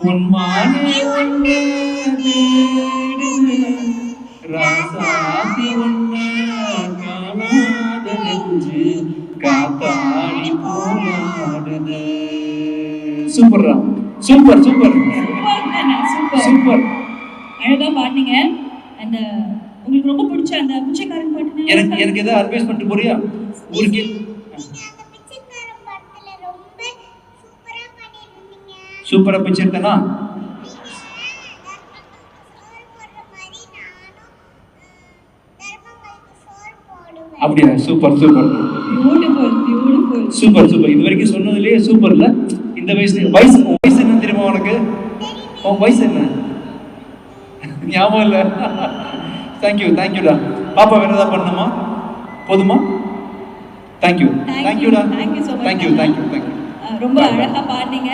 பொன்மானே ஒன்று ராசாத்தி ஒன்று காணாத நெஞ்சு காத்தாடி போராடுது. Super super super super. அழகா பாடுனீங்க. அந்த உங்களுக்கு ரொம்ப பிடிச்ச அந்த பிச்சைக்காரன் பாட்டு எனக்கு ஏதாவது அட்வைஸ் பண்ணிட்டு போறியா ஊருக்கு? சூப்பரா பிச்சை எடுத்தனா? அப்படியா? Super super super super. இது வரைக்கும் சொன்னதுலயே சூப்பர்ல. இந்த வயசு என்ன தெரியுமா உனக்கு? உன் வயசு என்ன ஞாபகம் இல்ல? தேங்க்யூடா. பாப்பா வேற ஏதாவது பண்ணணுமா? போதுமா? தேங்க்யூடா. ரொம்ப அழகா பாடுனீங்க.